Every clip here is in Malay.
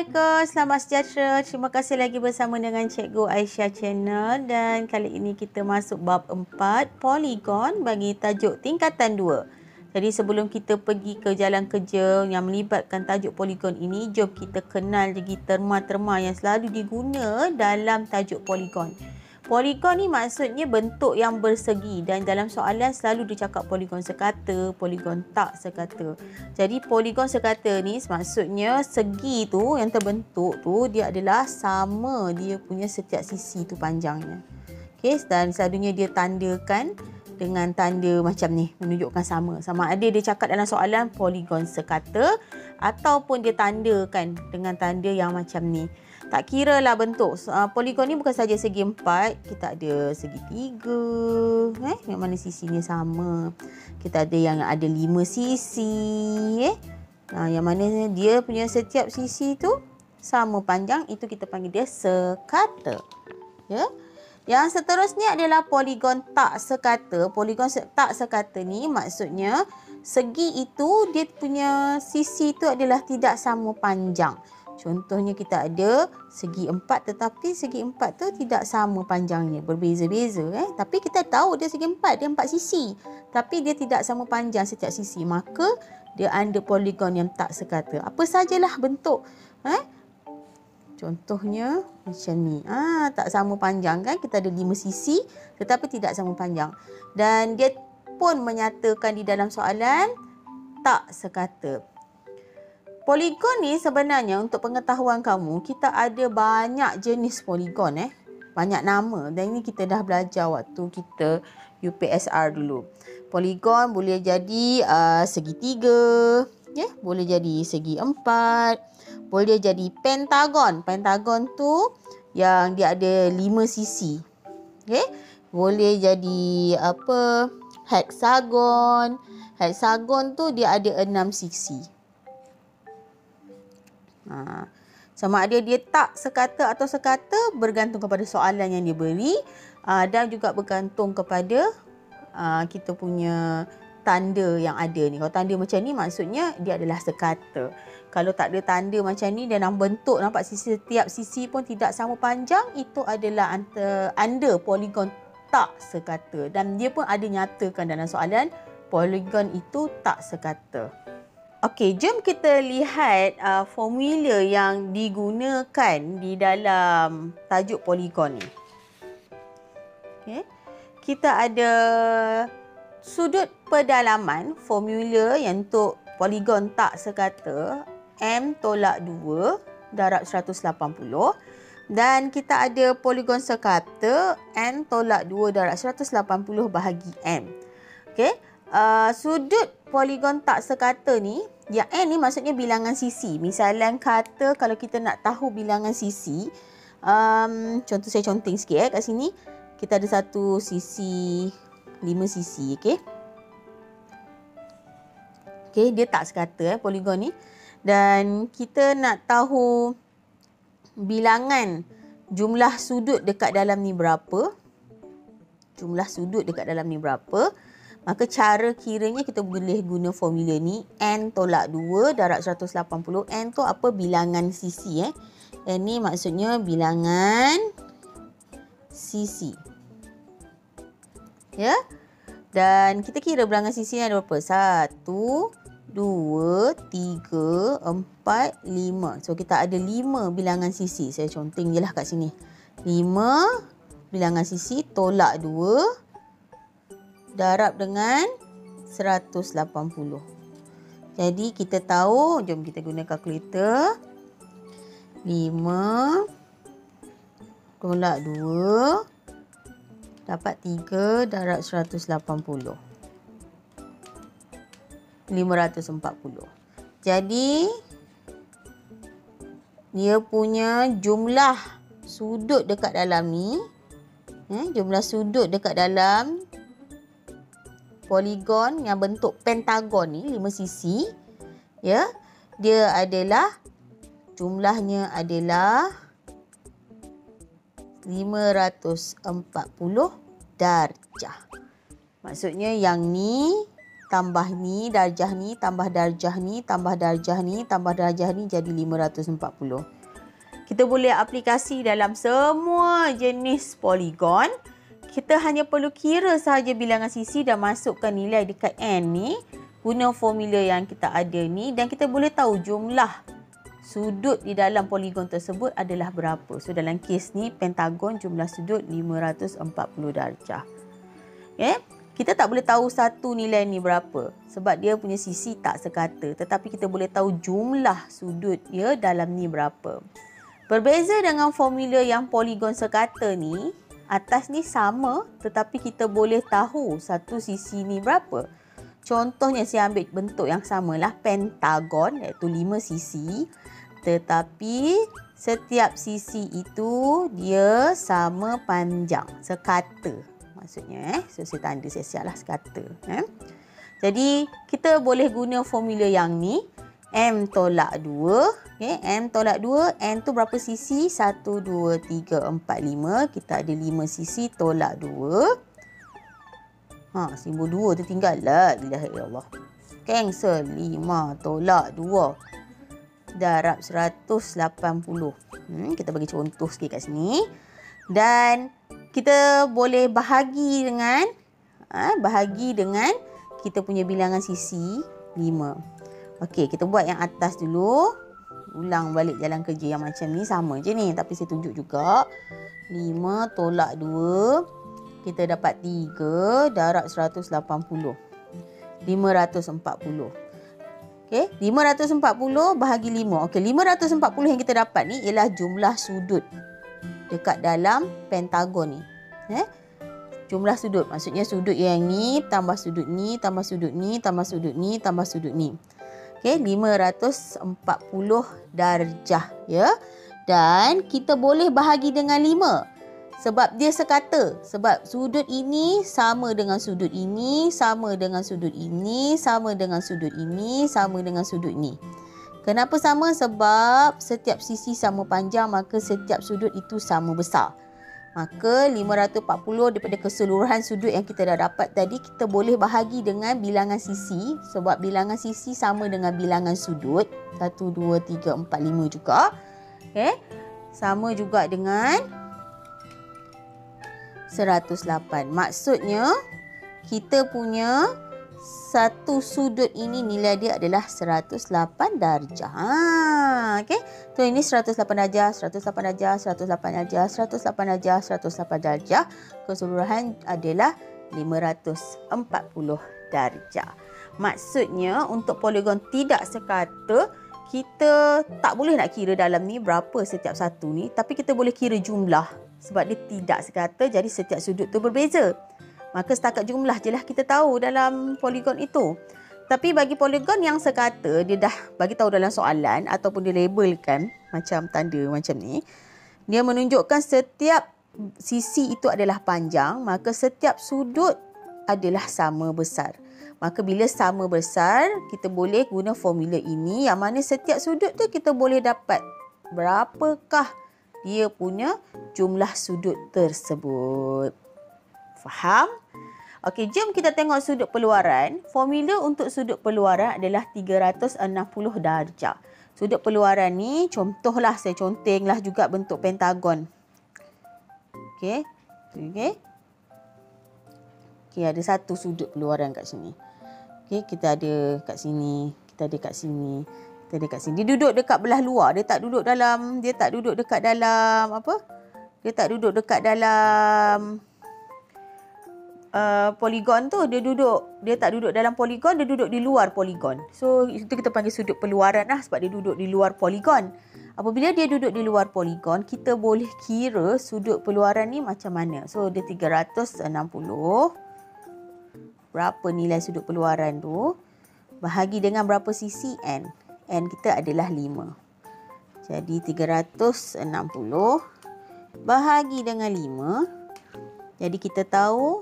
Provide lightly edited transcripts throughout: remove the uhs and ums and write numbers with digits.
Assalamualaikum, selamat sejahtera. Terima kasih lagi bersama dengan Cikgu Aisyah Channel dan kali ini kita masuk bab 4 poligon bagi tajuk tingkatan 2. Jadi sebelum kita pergi ke jalan kerja yang melibatkan tajuk poligon ini, jom kita kenal lagi terma-terma yang selalu diguna dalam tajuk poligon. Poligon ni maksudnya bentuk yang bersegi dan dalam soalan selalu dicakap poligon sekata, poligon tak sekata. Jadi poligon sekata ni maksudnya segi tu yang terbentuk tu dia adalah sama dia punya setiap sisi tu panjangnya. Okey, dan selalunya dia tandakan dengan tanda macam ni menunjukkan sama. Sama ada dia cakap dalam soalan poligon sekata ataupun dia tandakan dengan tanda yang macam ni. Tak kira lah bentuk. Poligon ni bukan saja segi 4. Kita ada segi 3. Yang mana sisinya sama. Kita ada yang ada 5 sisi. Yang mana dia punya setiap sisi tu sama panjang. Itu kita panggil dia sekata. Ya. Yang seterusnya adalah poligon tak sekata. Poligon tak sekata ni maksudnya segi itu dia punya sisi tu adalah tidak sama panjang. Contohnya kita ada segi 4 tetapi segi 4 tu tidak sama panjangnya, berbeza-beza. Tapi kita tahu dia segi 4, dia 4 sisi. Tapi dia tidak sama panjang setiap sisi. Maka dia under poligon yang tak sekata. Apa sajalah bentuk. Contohnya macam ni. Tak sama panjang kan. Kita ada 5 sisi tetapi tidak sama panjang. Dan dia pun menyatakan di dalam soalan tak sekata. Poligon ni sebenarnya untuk pengetahuan kamu, kita ada banyak jenis poligon banyak nama dan ini kita dah belajar waktu kita UPSR dulu. Poligon boleh jadi segi 3, boleh jadi segi 4, boleh jadi pentagon. Pentagon tu yang dia ada 5 sisi. Boleh jadi heksagon. Heksagon tu dia ada 6 sisi. Sama ada dia tak sekata atau sekata bergantung kepada soalan yang diberi dan juga bergantung kepada kita punya tanda yang ada ni. Kalau tanda macam ni maksudnya dia adalah sekata. Kalau tak ada tanda macam ni dan bentuk nampak setiap sisi pun tidak sama panjang, itu adalah under poligon tak sekata. Dan dia pun ada nyatakan dalam soalan poligon itu tak sekata. Okey, jom kita lihat formula yang digunakan di dalam tajuk poligon ni. Kita ada sudut pedalaman, formula yang untuk poligon tak sekata, M tolak 2 darab 180. Dan kita ada poligon sekata, N tolak 2 darab 180 bahagi M. Sudut poligon tak sekata ni, yang N ni maksudnya bilangan sisi. Misalnya kata kalau kita nak tahu bilangan sisi, contoh saya conteng sikit kat sini. Kita ada satu sisi, 5 sisi. Dia tak sekata poligon ni. Dan kita nak tahu bilangan jumlah sudut dekat dalam ni berapa. Jumlah sudut dekat dalam ni berapa. Maka cara kiranya kita boleh guna formula ni. N tolak 2 darab 180. N tu apa? Bilangan sisi. N ni maksudnya bilangan sisi. Dan kita kira bilangan sisi ada berapa? 1, 2, 3, 4, 5. So kita ada 5 bilangan sisi. Saya conteng je lah kat sini. 5 bilangan sisi tolak 2 darab dengan 180. Jadi kita tahu, jom kita guna kalkulator. 5 tolak 2 dapat 3 darab 180. 540. Jadi dia punya jumlah sudut dekat dalam ni, jumlah sudut dekat dalam poligon yang bentuk pentagon ni 5 sisi, dia adalah jumlahnya adalah 540 darjah. Maksudnya yang ni tambah ni, darjah ni, tambah darjah ni, tambah darjah ni, tambah darjah ni jadi 540. Kita boleh aplikasi dalam semua jenis poligon. Kita hanya perlu kira sahaja bilangan sisi dan masukkan nilai dekat N ni. Guna formula yang kita ada ni dan kita boleh tahu jumlah sudut di dalam poligon tersebut adalah berapa. So dalam kes ni pentagon jumlah sudut 540 darjah. Okay? Kita tak boleh tahu satu nilai ni berapa sebab dia punya sisi tak sekata. Tetapi kita boleh tahu jumlah sudut dia dalam ni berapa. Berbeza dengan formula yang poligon sekata ni, atas ni sama tetapi kita boleh tahu satu sisi ni berapa. Contohnya saya ambil bentuk yang samalah pentagon iaitu 5 sisi. Tetapi setiap sisi itu dia sama panjang, sekata. Maksudnya so saya tanda saya siaplah sekata. Jadi kita boleh guna formula yang ni. M tolak 2. Okay, M tolak 2. N tu berapa sisi? 1, 2, 3, 4, 5. Kita ada 5 sisi tolak 2. Simbol 2 tertinggal. La ilaha illallah. Cancel. 5 tolak 2. Darab 180. Kita bagi contoh sikit kat sini. Dan kita boleh bahagi dengan kita punya bilangan sisi 5. Okey, kita buat yang atas dulu. Ulang balik jalan kerja yang macam ni. Sama je ni. Tapi saya tunjuk juga. 5 tolak 2. Kita dapat 3 darab 180. 540. Okey, 540 bahagi 5. Okey, 540 yang kita dapat ni ialah jumlah sudut dekat dalam pentagon ni. Jumlah sudut. Maksudnya sudut yang ni tambah sudut ni, tambah sudut ni, tambah sudut ni, tambah sudut ni. Okey, 540 darjah ya. Dan kita boleh bahagi dengan 5. Sebab dia sekata. Sebab sudut ini sama dengan sudut ini, sama dengan sudut ini, sama dengan sudut ini, sama dengan sudut ini. Kenapa sama? Sebab setiap sisi sama panjang, maka setiap sudut itu sama besar. Maka 540 daripada keseluruhan sudut yang kita dah dapat tadi, kita boleh bahagi dengan bilangan sisi. Sebab bilangan sisi sama dengan bilangan sudut. 1, 2, 3, 4, 5 juga. Okay. Sama juga dengan 108. Maksudnya, kita punya satu sudut ini nilai dia adalah 108 darjah. Okey. So ini 108 darjah, 108 darjah, 108 darjah, 108 darjah, 108 darjah. Keseluruhan adalah 540 darjah. Maksudnya untuk poligon tidak sekata, kita tak boleh nak kira dalam ni berapa setiap satu ni, tapi kita boleh kira jumlah. Sebab dia tidak sekata, jadi setiap sudut tu berbeza. Maka setakat jumlah je lah kita tahu dalam poligon itu. Tapi bagi poligon yang sekata, dia dah bagi tahu dalam soalan ataupun dia labelkan macam tanda macam ni. Dia menunjukkan setiap sisi itu adalah panjang, maka setiap sudut adalah sama besar. Maka bila sama besar, kita boleh guna formula ini yang mana setiap sudut tu kita boleh dapat berapakah dia punya jumlah sudut tersebut. Faham? Okey, jom kita tengok sudut peluaran. Formula untuk sudut peluaran adalah 360 darjah. Sudut peluaran ni, contohlah saya contenglah juga bentuk pentagon. Okey. Okey. Okey, ada satu sudut peluaran kat sini. Okey, kita ada kat sini, kita ada kat sini, kita ada kat sini. Dia duduk dekat belah luar, dia tak duduk dekat dalam apa? Dia tak duduk dekat dalam poligon tu. Dia tak duduk dalam poligon, dia duduk di luar poligon. So itu kita panggil sudut peluaran lah, sebab dia duduk di luar poligon. Apabila dia duduk di luar poligon, kita boleh kira sudut peluaran ni macam mana. So dia 360. Berapa nilai sudut peluaran tu? Bahagi dengan berapa sisi? N. N kita adalah 5. Jadi 360 bahagi dengan 5. Jadi kita tahu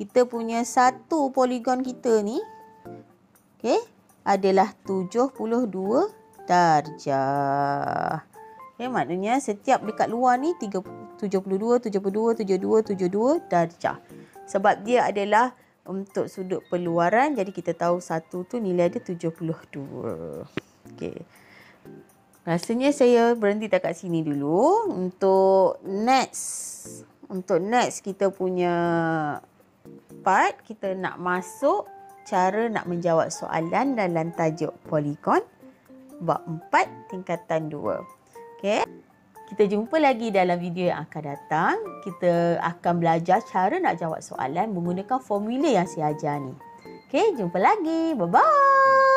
kita punya satu poligon kita ni, okay, adalah 72 darjah. Okay, maknanya setiap dekat luar ni 72 darjah. Sebab dia adalah untuk sudut peluaran, jadi kita tahu satu tu nilai dia 72. Okay. Rasanya saya berhenti dekat sini dulu. Untuk next kita punya part, kita nak masuk cara nak menjawab soalan dalam tajuk Polygon bab 4 tingkatan 2. Okey. Kita jumpa lagi dalam video yang akan datang. Kita akan belajar cara nak jawab soalan menggunakan formula yang saya ajar ni. Okey, jumpa lagi. Bye-bye.